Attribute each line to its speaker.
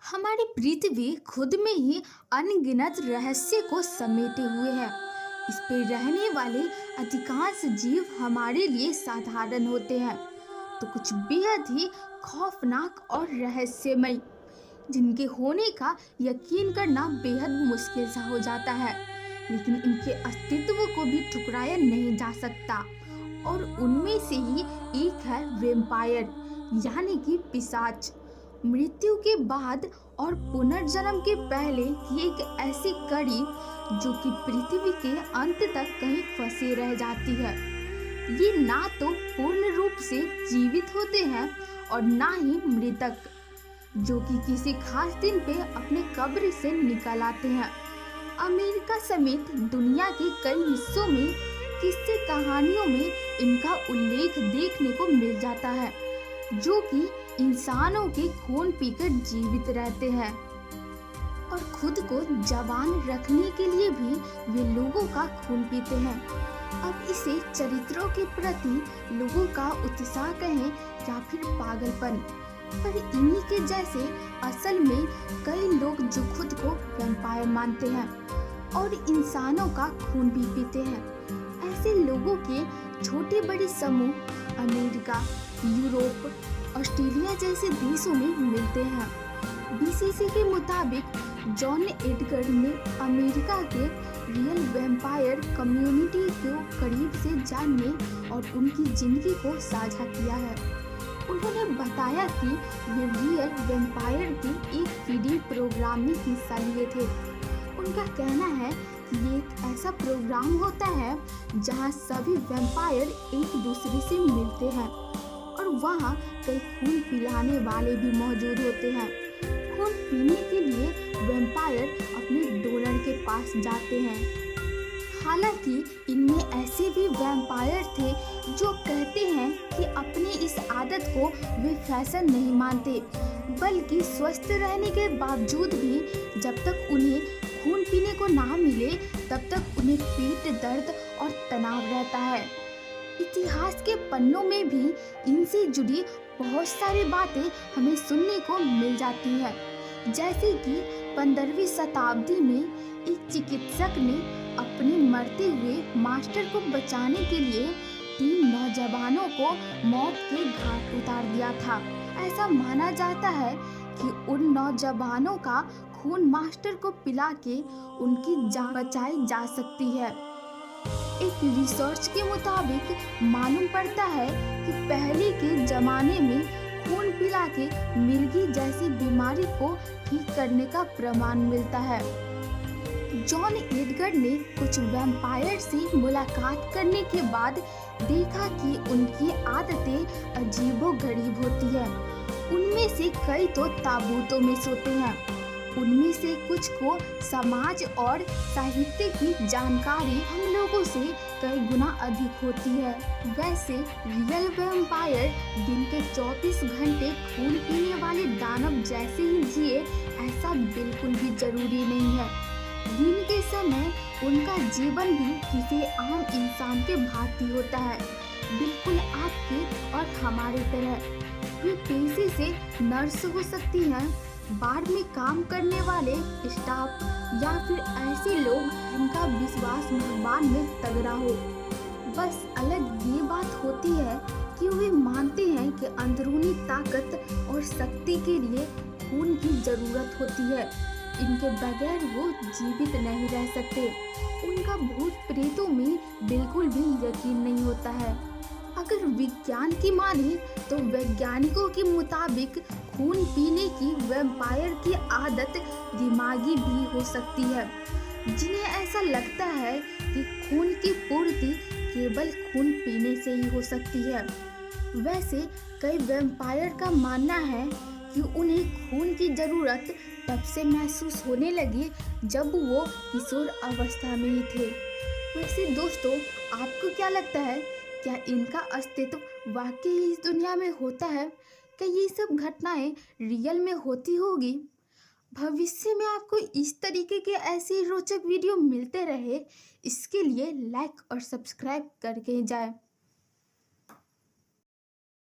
Speaker 1: हमारी पृथ्वी खुद में ही अनगिनत रहस्य को समेटे हुए है। इस पे रहने वाले अधिकांश जीव हमारे लिए साधारण होते हैं, तो कुछ बेहद ही खौफनाक और रहस्यमय, जिनके होने का यकीन करना बेहद मुश्किल सा हो जाता है। लेकिन इनके अस्तित्व को भी ठुकराया नहीं जा सकता, और उनमें से ही एक है वैम्पायर, यानी कि पिशाच। मृत्यु के बाद और पुनर्जन्म के पहले की एक ऐसी कड़ी जो कि पृथ्वी के अंत तक कहीं फंसे रह जाती है। ये ना तो पूर्ण रूप से जीवित होते हैं और ना ही मृतक, जो कि किसी खास दिन पे अपने कब्र से निकल आते हैं। अमेरिका समेत दुनिया के कई हिस्सों में किस्से कहानियों में इनका उल्लेख देखने को मिल जाता है, जो कि इंसानों के खून पीकर जीवित रहते हैं और खुद को जवान रखने के लिए भी वे लोगों का खून पीते हैं। अब इसे चरित्रों के प्रति लोगों का उत्साह कहें या फिर पागलपन, पर इन्हीं के जैसे असल में कई लोग जो खुद को वैम्पायर मानते हैं और इंसानों का खून भी पीते हैं। ऐसे लोगों के छोटे बड़े समूह अमेरिका, यूरोप, ऑस्ट्रेलिया जैसे देशों में मिलते हैं। बीसीसी के मुताबिक जॉन एडगर ने अमेरिका के रियल वैम्पायर कम्युनिटी को करीब से जानने और उनकी जिंदगी को साझा किया है। उन्होंने बताया कि वे रियल वैम्पायर के एक फीडिंग प्रोग्राम में हिस्सा लिए थे। उनका कहना है कि ये एक ऐसा प्रोग्राम होता है जहां सभी वैम्पायर एक दूसरे से मिलते हैं और वहां कई खून पिलाने वाले भी मौजूद होते हैं। खून पीने के लिए वैम्पायर अपने डोनर के पास जाते हैं। हालांकि इनमें ऐसे भी वैम्पायर थे जो कहते हैं कि अपनी इस आदत को वे फैशन नहीं मानते, बल्कि स्वस्थ रहने के बावजूद भी जब तक उन्हें खून पीने को ना मिले तब तक उन्हें पीठ दर्द और तनाव रहता है। इतिहास के पन्नों में भी इनसे जुड़ी बहुत सारी बातें हमें सुनने को मिल जाती है, जैसे कि 15वीं शताब्दी में एक चिकित्सक ने अपने मरते हुए मास्टर को बचाने के लिए 3 नौजवानों को मौत के घाट उतार दिया था। ऐसा माना जाता है कि उन नौजवानों का खून मास्टर को पिला के उनकी जान बचाई जा सकती है। एक रिसर्च के मुताबिक मालूम पड़ता है कि पहले के जमाने में खून पिला के मिर्गी जैसी बीमारी को ठीक करने का प्रमाण मिलता है। जॉन एडगर ने कुछ वैम्पायर से मुलाकात करने के बाद देखा कि उनकी आदतें अजीबोगरीब होती है। उनमें से कई तो ताबूतों में सोते हैं, उनमें से कुछ को समाज और साहित्य की जानकारी हम लोगों से कई गुना अधिक होती है। वैसे रियल वैम्पायर दिन के 24 घंटे खून पीने वाले दानव जैसे ही जिए, ऐसा बिल्कुल भी जरूरी नहीं है। दिन के समय उनका जीवन भी किसी आम इंसान के भांति होता है, बिल्कुल आपके और हमारे तरह। वे पेशे से नर्स हो सकती हैं, बार में काम करने वाले स्टाफ, या फिर ऐसे लोग जिनका विश्वास भगवान में तगड़ा हो। बस अलग ये बात होती है कि वे मानते हैं कि अंदरूनी ताकत और शक्ति के लिए खून की जरूरत होती है। इनके बगैर वो जीवित नहीं रह सकते। उनका भूत प्रेतों में बिल्कुल भी यकीन नहीं होता है। अगर विज्ञान की माने तो वैज्ञानिकों के मुताबिक खून पीने की वैम्पायर की आदत दिमागी भी हो सकती है, जिन्हें ऐसा लगता है कि खून की पूर्ति केवल खून पीने से ही हो सकती है। वैसे कई वैम्पायर का मानना है कि उन्हें खून की जरूरत तब से महसूस होने लगी जब वो किशोर अवस्था में ही थे। वैसे दोस्तों, आपको क्या लगता है, क्या इनका अस्तित्व वाकई इस दुनिया में होता है? क्या ये सब घटनाएं रियल में होती होगी? भविष्य में आपको इस तरीके के ऐसे रोचक वीडियो मिलते रहे, इसके लिए लाइक और सब्सक्राइब करके जाएं।